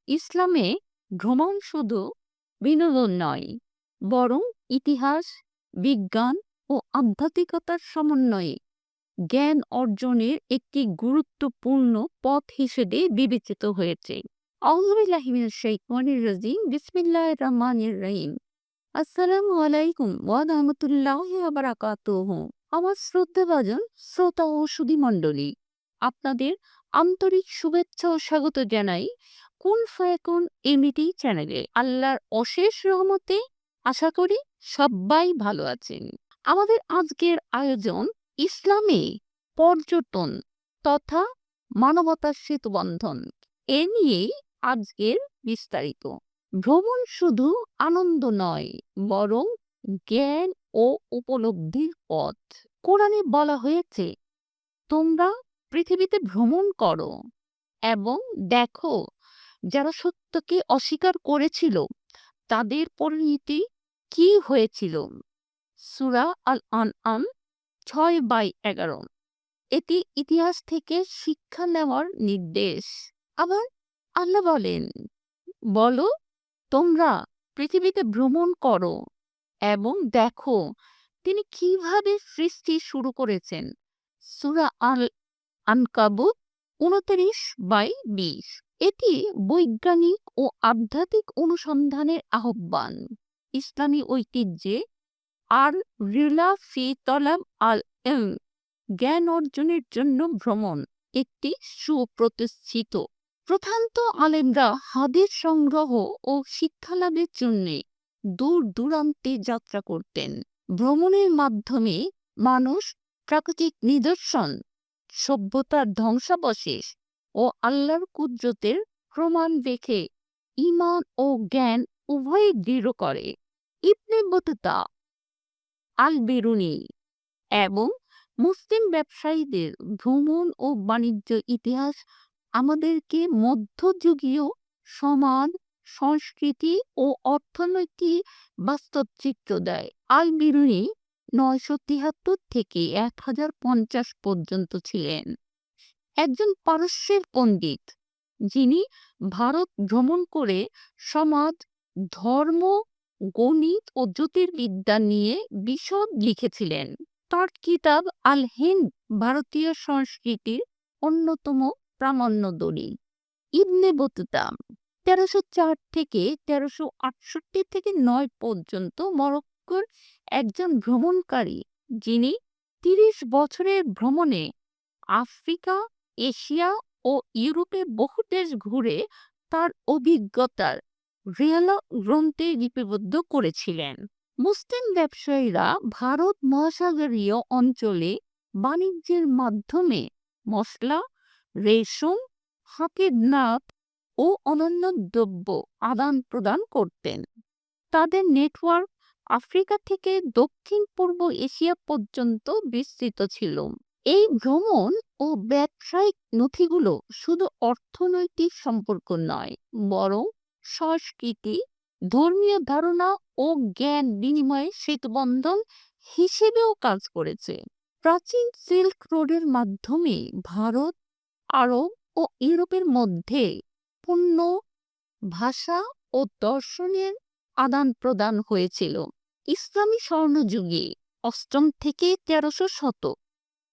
ইসলামে ভ্রমণ শুধু বিনোদন নয়, বরং ইতিহাস, বিজ্ঞান ও আধ্যাত্মিকতার সমন্বয়ে জ্ঞান অর্জনের একটি গুরুত্বপূর্ণ পথ হিসেবে বিবেচিত হয়েছে। আউযুবিল্লাহি মিনাশ শাইতানির রাজিম। বিসমিল্লাহির রহমানির রহিম। আসসালামু আলাইকুম ওয়া রাহমাতুল্লাহি ওয়া বারাকাতুহু। আমার শ্রদ্ধাভাজন শ্রোতা ও সুধী মণ্ডলী, আপনাদের আন্তরিক শুভেচ্ছা ও স্বাগত জানাই কুন ফায়াকুন এমনিটি চ্যানেলে। আল্লাহর অশেষ রহমতে আশা করি সবাই ভালো আছেন। আমাদের আজকের আয়োজন ইসলামে পর্যটন তথা মানবতার সেতুবন্ধন, এ নিয়েই আজকের বিস্তারিত। ভ্রমণ শুধু আনন্দ নয়, বরং জ্ঞান ও উপলব্ধির পথ। কোরআনে বলা হয়েছে, তোমরা পৃথিবীতে ভ্রমণ করো এবং দেখো যারা সত্যকে অস্বীকার করেছিল তাদের পরিণতি কি হয়েছিল। সূরা আল আনআম 6/11। এটি ইতিহাস থেকে শিক্ষা নেওয়ার নির্দেশ। আবার আল্লাহ বলেন, বলো তোমরা পৃথিবীতে ভ্রমণ করো এবং দেখো তিনি কিভাবে সৃষ্টি শুরু করেছেন। সূরা আল আনকাবুত 29/20। এটি বৈজ্ঞানিক ও আধ্যাত্মিক অনুসন্ধানের আহ্বান। ইসলামী ঐতিহ্যে আর রিলা ফি তলাব আল ইলম, জ্ঞান অর্জনের জন্য ভ্রমণ, একটি সুপ্রতিষ্ঠিত। প্রধানত আলেমরা হাদিস সংগ্রহ ও শিক্ষালাভের জন্য দূর দূরান্তে যাত্রা করতেন। ভ্রমণের মাধ্যমে মানুষ প্রাকৃতিক নিদর্শন, সভ্যতার ধ্বংসাবশেষ ও আল্লাহর কুদরতের প্রমাণ দেখে ঈমান ও জ্ঞান উভয়ই দৃঢ় করে। ইবনে বতুতা, আল বিরুনি এবং মুসলিম ব্যবসায়ীদের ভ্রমণ ও বাণিজ্য ইতিহাস আমাদেরকে মধ্যযুগীয় সমাজ, সংস্কৃতি ও অর্থনৈতিক বাস্তব চিত্র দেয়। আল বিরুনি 973 থেকে 1050 পর্যন্ত ছিলেন একজন পারস্যের পণ্ডিত, যিনি ভারত ভ্রমণ করে সমাজ, ধর্ম, গণিত ও জ্যোতির্বিদ্যা নিয়ে বিশদ লিখেছিলেন। তার কিতাব আল হিন্দ ভারতীয় সংস্কৃতির অন্যতম প্রামাণ্য দলিল। ইবনে বতুতা 1304 থেকে 1368 পর্যন্ত মরক্কোর একজন ভ্রমণকারী, যিনি 30 বছরের ভ্রমণে আফ্রিকা, এশিয়া ও ইউরোপে বহু দেশ ঘুরে তার অভিজ্ঞতার রিয়ালা গ্রন্থে লিপিবদ্ধ করেছিলেন। মুসলিম ব্যবসায়ীরা ভারত মহাসাগরীয় অঞ্চলে বাণিজ্যের মাধ্যমে মশলা, রেশম, হাতের নাত ও অন্যান্য দ্রব্য আদান প্রদান করতেন। তাদের নেটওয়ার্ক আফ্রিকা থেকে দক্ষিণ পূর্ব এশিয়া পর্যন্ত বিস্তৃত ছিল। এই ভ্রমণ ও ব্যবসায়িক নথিগুলো শুধু অর্থনৈতিক সম্পর্ক নয়, বরং সংস্কৃতি, ধর্মীয় ধারণা ও জ্ঞান বিনিময়ের সেতুবন্ধন হিসেবেও কাজ করেছে। প্রাচীন সিল্ক রোডের মাধ্যমে ভারত, আরব ও ইউরোপের মধ্যে পণ্য, ভাষা ও দর্শনের আদান প্রদান হয়েছিল। ইসলামী স্বর্ণযুগে 8ম থেকে 1300 শতক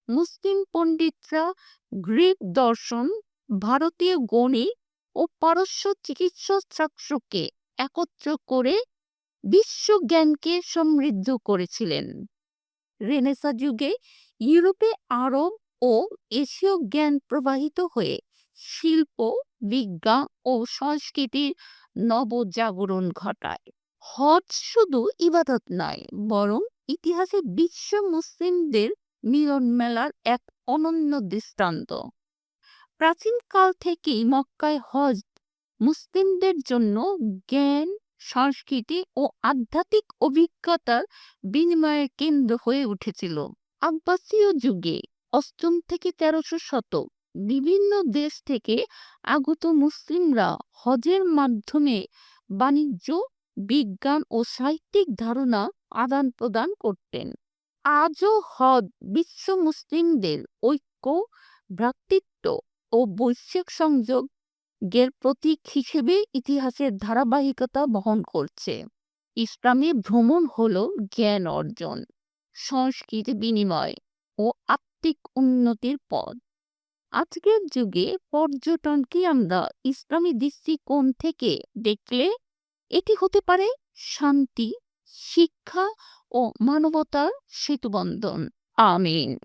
মুসলিম পণ্ডিতরা গ্রিক দর্শন, ভারতীয় গণিত ও পারস্য চিকিৎসা শাস্ত্রকে একত্র করে বিশ্বজ্ঞানকে সমৃদ্ধ করেছিলেন। রেনেসাঁ যুগে ইউরোপে আরব ও এশীয় জ্ঞান প্রবাহিত হয়ে শিল্প, বিজ্ঞান ও সংস্কৃতির নবজাগরণ ঘটায়। হজ শুধু ইবাদত নয়, বরং ইতিহাসে বিশ্ব মুসলিমদের মিলন মেলার এক অনন্য দৃষ্টান্ত। প্রাচীনকাল থেকেই মক্কায় হজ মুসলিমদের জন্য জ্ঞান, সংস্কৃতি ও আধ্যাত্মিক অভিজ্ঞতার বিনিময়ের কেন্দ্র হয়ে উঠেছিল। আব্বাসীয় যুগে 8ম থেকে 1300 শতক বিভিন্ন দেশ থেকে আগত মুসলিমরা হজের মাধ্যমে বাণিজ্য, বিজ্ঞান ও সাহিত্যিক ধারণা আদান প্রদান করতেন। আজও হজ বিশ্ব মুসলিমদের ঐক্য, ভ্রাতৃত্ব ও বৈশ্বিক সংযোগ জ্ঞানের প্রতীক হিসেবে ইতিহাসের ধারাবাহিকতা বহন করছে। ইসলামে ভ্রমণ হলো জ্ঞান অর্জন, সংস্কৃতি বিনিময় ও আত্মিক উন্নতির পথ। আজকের যুগে পর্যটনকে আমরা ইসলামী দৃষ্টিকোণ থেকে দেখলে এটি হতে পারে শান্তি, শিক্ষা ও মানবতার সেতুবন্ধন। আমিন।